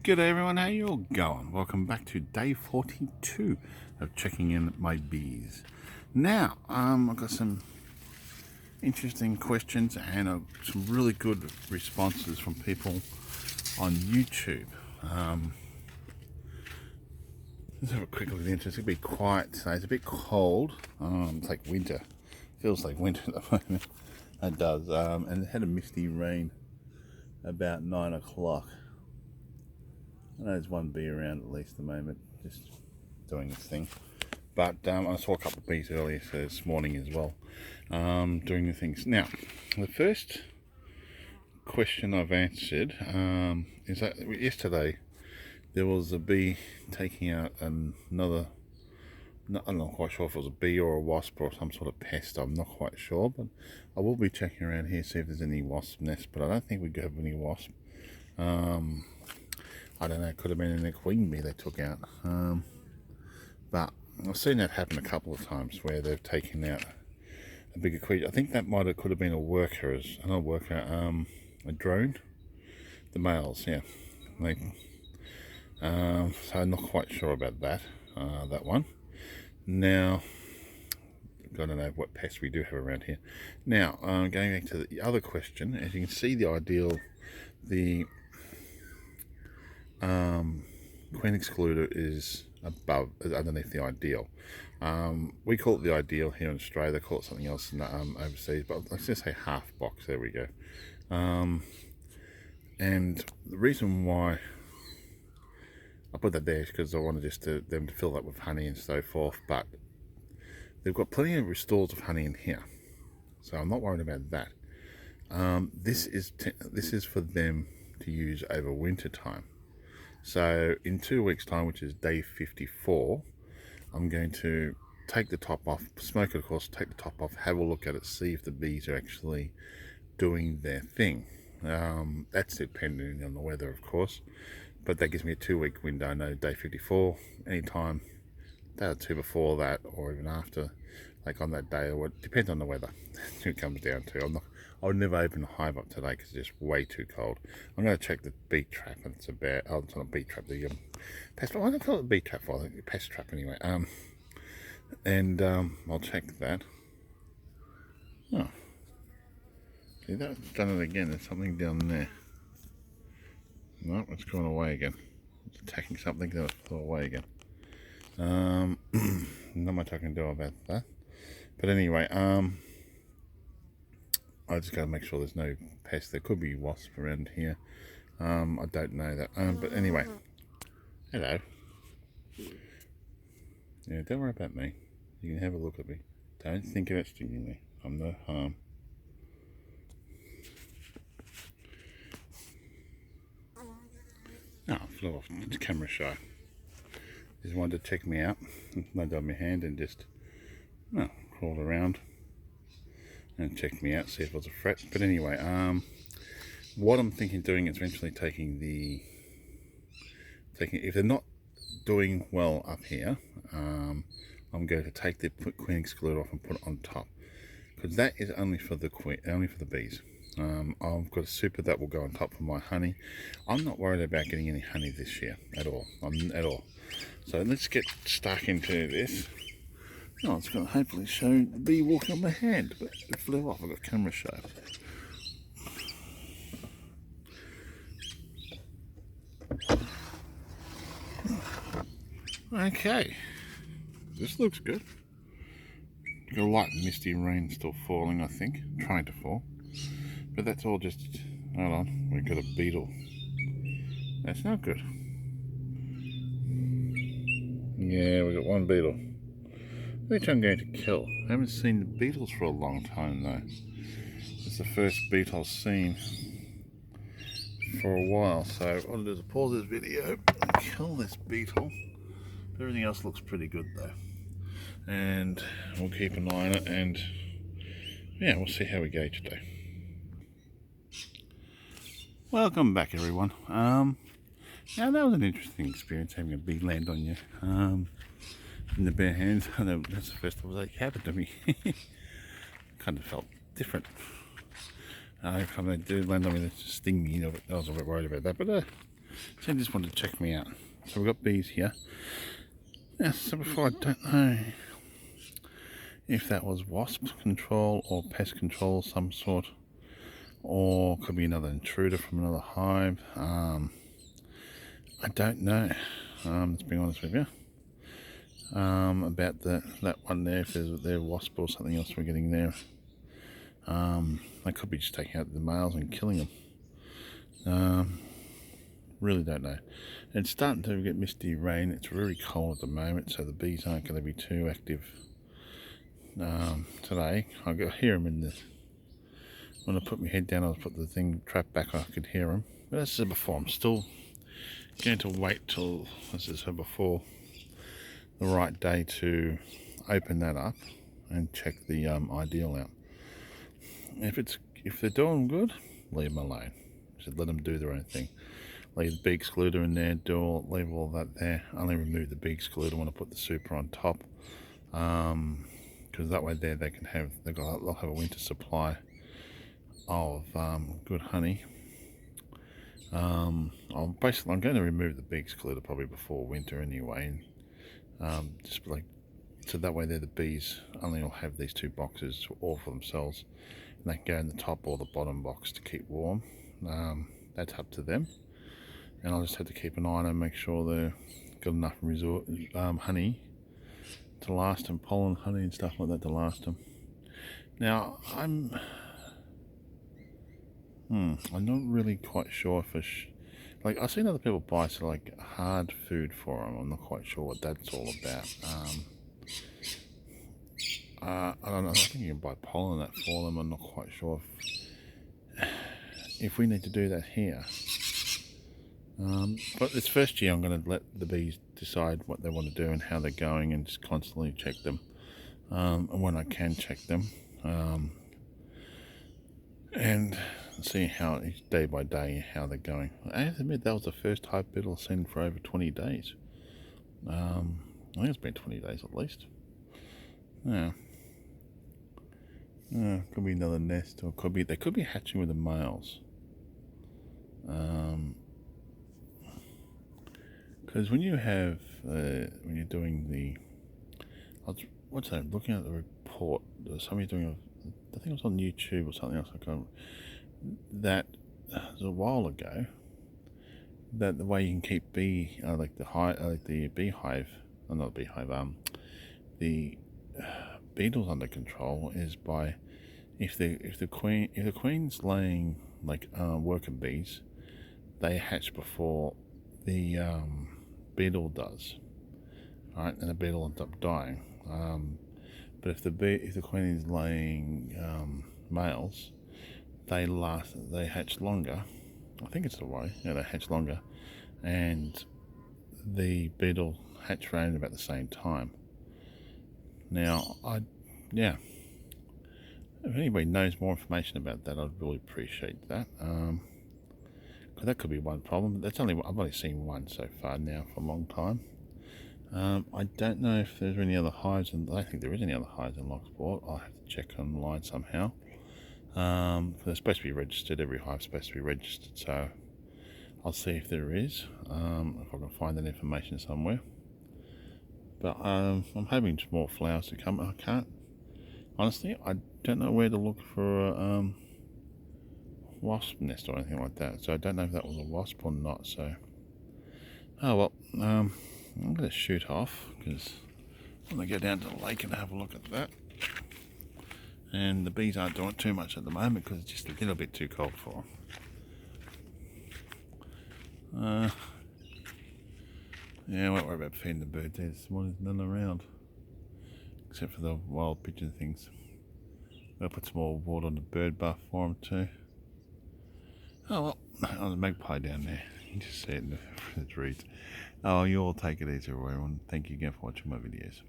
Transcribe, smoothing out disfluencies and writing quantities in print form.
G'day everyone, how you all going? Welcome back to day 42 of checking in my bees. Now, I've got some interesting questions and some really good responses from people on YouTube. Let's have a quick look at the internet. It's going to be quiet today. It's a bit cold. It's like winter. Feels like winter at the moment. It does. And it had a misty rain about 9 o'clock. I know there's one bee around at least at the moment, just doing its thing. But I saw a couple of bees earlier, so this morning as well, doing the things. Now, the first question I've answered is that yesterday there was a bee taking out another, I'm not quite sure if it was a bee or a wasp or some sort of pest, I'm not quite sure, but I will be checking around here, see if there's any wasp nests, but I don't think we have any wasp. I don't know, it could have been a queen bee they took out. But I've seen that happen a couple of times where they've taken out a bigger creature. I think that could have been a worker, a drone. The males, yeah. So I'm not quite sure about that, that one. Now, I don't know what pests we do have around here. Now, going back to the other question, as you can see, the queen excluder is underneath the ideal. We call it the ideal here in Australia. They call it something else in overseas, but let's just say half box. There we go. And the reason why I put that there is because I wanted them to fill that with honey and so forth. But they've got plenty of stores of honey in here, so I'm not worried about that. This is for them to use over winter time. So in 2 weeks time, which is day 54, I'm going to take the top off, smoke it of course, take the top off, have a look at it, see if the bees are actually doing their thing. That's depending on the weather of course, but that gives me a 2-week window. I know day 54, anytime, day or two before that or even after, like on that day, or what, depends on the weather. It comes down to, I would never open the hive up today because it's just way too cold. I'm going to check the bee trap, and it's it's not a bee trap, the pest trap. I don't call it a bee trap, I think pest trap anyway. And I'll check that. Oh, see, that's done it again. There's something down there. No, it's gone away again. It's attacking something, then it's gone away again. Not much I can do about that. But anyway, I just got to make sure there's no pests. There could be wasps around here. I don't know that. But anyway, hello. Yeah, don't worry about me. You can have a look at me. Don't think about stinging me. I'm no harm. Oh, I flew off. It's camera shy. Just wanted to check me out. Landed on my hand and just crawled around and check me out, see if it was a threat. But anyway, what I'm thinking of doing is eventually if they're not doing well up here, I'm going to take the queen excluder off and put it on top, because that is only for the bees. I've got a super that will go on top of my honey. I'm not worried about getting any honey this year at all. At all. So let's get stuck into this. Oh, it's going to hopefully show the bee walking on my hand, but it flew off. I've got camera shy. Okay, this looks good. Got a light misty rain still falling, I think, trying to fall. But that's all just, hold on, we've got a beetle. That's not good. Yeah, we've got one beetle, which I'm going to kill. I haven't seen the beetles for a long time though. It's the first beetle I've seen for a while, so what I'll do is pause this video and kill this beetle. Everything else looks pretty good though, and we'll keep an eye on it, and yeah, we'll see how we go today. Welcome back everyone. Now that was an interesting experience, having a bee land on you in the bare hands. That's the first time that happened to me. Kind of felt different. They did land on me to sting me, I was a bit worried about that, but So they just wanted to check me out. So we've got bees here. Yeah, so before, I don't know if that was wasp control or pest control of some sort, or could be another intruder from another hive. I don't know, let's be honest with you, about that one there, if there's a wasp or something else we're getting there. They could be just taking out the males and killing them. Really don't know. It's starting to get misty rain. It's really cold at the moment, so the bees aren't going to be too active today. I could hear them when I put my head down. I put the trap back. I could hear them. But as I said before, I'm still going to wait till, as I said before, the right day to open that up and check the ideal out. If they're doing good, leave them alone. Just let them do their own thing. Leave the bee excluder in there, leave all that there. Only remove the bee excluder when I put the super on top, because that way there they'll have a winter supply of good honey. I'm going to remove the bee excluder probably before winter anyway, just like so that way there the bees only will have these 2 boxes all for themselves, and they can go in the top or the bottom box to keep warm. That's up to them. And I'll just have to keep an eye on them, make sure they've got enough honey to last them, pollen honey and stuff like that to last them. Now, I'm not really quite sure if like I've seen other people buy like hard food for them. I'm not quite sure what that's all about. I don't know. I think you can buy pollen that for them. I'm not quite sure if we need to do that here. But this first year I'm going to let the bees decide what they want to do and how they're going, and just constantly check them, and when I can check them, and see how day by day how they're going. I have to admit that was the first hive beetle I've seen for over 20 days. I think it's been 20 days at least. Yeah. Could be another nest, or they could be hatching with the males. Because when you have when you're doing looking at the report, somebody doing I think it was on YouTube or something else. I can't. That was a while ago. That the way you can keep the beehive, not beehive, the beetles under control is by if the queen's laying like worker bees, they hatch before the beetle does, right? And the beetle ends up dying. But if the queen is laying males, they hatch longer. I think it's the way. Yeah, they hatch longer, and the beetle hatch around about the same time. Now, if anybody knows more information about that, I'd really appreciate that. Because that could be one problem. I've only seen one so far now for a long time. I don't know if there's any other hives, and I don't think there is any other hives in Locksport. I'll have to check online somehow. They're supposed to be registered. Every hive's supposed to be registered, so I'll see if there is, if I can find that information somewhere. But I'm hoping more flowers to come. Honestly, I don't know where to look for a wasp nest or anything like that, so I don't know if that was a wasp or not. So, oh well, I'm going to shoot off because I'm going to go down to the lake and have a look at that. And the bees aren't doing too much at the moment because it's just a little bit too cold for them. Yeah, I won't worry about feeding the birds. There's none around, except for the wild pigeon things. I'll put some more water on the bird bath for them too. Oh well, there's a magpie down there. You can just see it in the trees. Oh, you all take it easy, everyone. Thank you again for watching my videos.